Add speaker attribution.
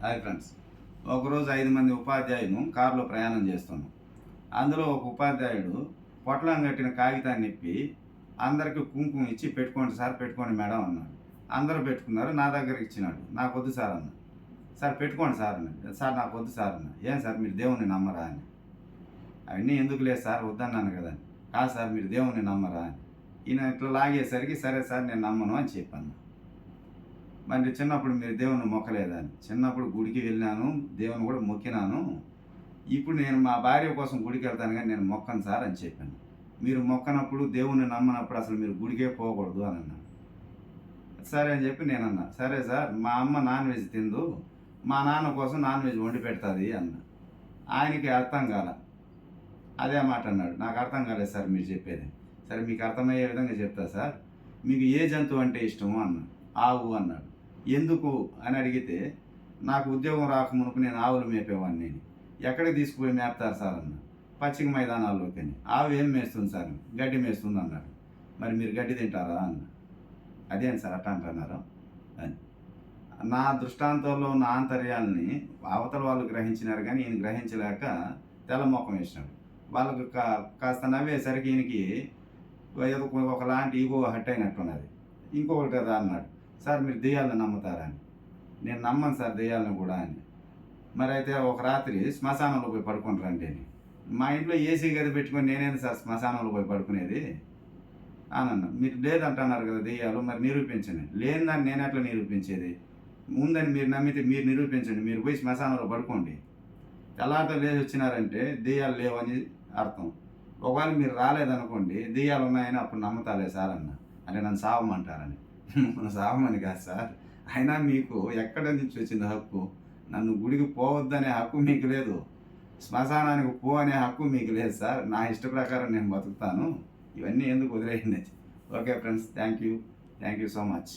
Speaker 1: Hi friends. ఒకరోజు 5 మంది ఉపాధ్యాయులు కారులో ప్రయాణం చేస్తున్నాం. అందులో ఒక ఉపాధ్యాయుడు పొట్లం కట్టిన కాగితాన్ని ఇప్పి అందరికి కుంకుమ ఇచ్చి పెట్టుకోండి సార్, పెట్టుకోండి మేడం అన్నాడు. అందరూ పెట్టుకున్నారు. నా దగ్గరికి ఇచ్చినాడు. నాకు వద్దు సార్ అన్న. సార్ పెట్టుకోండి సార్ అన్నాడు. సార్ నాకు వద్దు సార్ అన్న. ఏం సార్ మీరు దేవుణ్ణి నమ్మరా అని. అవన్నీ ఎందుకు లేదు సార్, వద్దన్నాను కదా అని. కాదు సార్ మీరు దేవుణ్ణి నమ్మరా అని. ఈయన ఇట్లా లాగేసరికి సరే సార్ నేను నమ్మను అని చెప్పాను. మరి చిన్నప్పుడు మీరు దేవుణ్ణి మొక్కలేదని. చిన్నప్పుడు గుడికి వెళ్ళినాను, దేవుని కూడా మొక్కినాను. ఇప్పుడు నేను మా భార్య కోసం గుడికి వెళ్తాను కానీ నేను మొక్కను సార్ అని చెప్పాను. మీరు మొక్కనప్పుడు దేవుణ్ణి నమ్మనప్పుడు అసలు మీరు గుడికే పోకూడదు అని అన్నాను. సరే అని చెప్పి నేను అన్నా, సరే సార్ మా అమ్మ నాన్ వెజ్ తిందు, మా నాన్న కోసం నాన్ వెజ్ వండి పెడుతుంది అన్న. ఆయనకి అర్థం కాల. అదే మాట అన్నాడు. నాకు అర్థం కాలేదు సార్ మీరు చెప్పేది. సరే మీకు అర్థమయ్యే విధంగా చెప్తా సార్. మీకు ఏ జంతువు అంటే ఇష్టము అన్నా. ఆవు అన్నాడు. ఎందుకు అని అడిగితే నాకు ఉద్యోగం రాకమునుపు నేను ఆవులు మేపేవాడిని. నేను ఎక్కడికి తీసుకుపోయి మేపుతారు సార్ అన్న. పచ్చిక మైదానాల్లోకి అని. ఆవు ఏం మేస్తుంది సార్? గడ్డి మేస్తుంది అన్నాడు. మరి మీరు గడ్డి తింటారా అన్న. అదేం సార్ అట్ట అంటున్నారు అని. నా దృష్టాంతంలో ఉన్న ఆంతర్యాలని అవతల వాళ్ళు గ్రహించినారు కానీ ఈయన గ్రహించలేక తెల్లమొఖం వేసినాడు. వాళ్ళకు కాస్త నవ్వేసరికి ఈయనకి ఏదో ఒకలాంటి ఈగో హట్ అయినట్టున్నది. ఇంకొకటి కదా అన్నాడు, సార్ మీరు దెయ్యాలను నమ్ముతారా అని. నేను నమ్మను సార్ దెయ్యాలను కూడా అని. మరి అయితే ఒక రాత్రి శ్మశానంలో పోయి పడుకుని రండి అని. మా ఇంట్లో ఏసీ గది పెట్టుకొని నేనేది సార్ శ్మశానంలో పోయి పడుకునేది అని అన్నా. మీరు లేదంటున్నారు కదా దెయ్యాలు, మరి నిరూపించండి. లేని దాన్ని నేను ఎట్లా నిరూపించేది? ఉందని మీరు నమ్మితే మీరు నిరూపించండి. మీరు పోయి శ్మశానంలో పడుకోండి. తెల్లారితో లేచి వచ్చినారంటే దెయ్యాలు లేవని అర్థం. ఒకవేళ మీరు రాలేదనుకోండి, దెయ్యాలు ఉన్నాయని అప్పుడు నమ్ముతాలే సార్ అన్న. అంటే నన్ను సావమంటారని. సావమని కాదు సార్, అయినా మీకు ఎక్కడి నుంచి వచ్చింది హక్కు? నన్ను గుడికి పోవద్దనే హక్కు మీకు లేదు, శ్మశానానికి పో అనే హక్కు మీకు లేదు సార్. నా ఇష్ట ప్రకారం నేను బతుకుతాను. ఇవన్నీ ఎందుకు వదిలేయండి. Okay friends, thank you so much.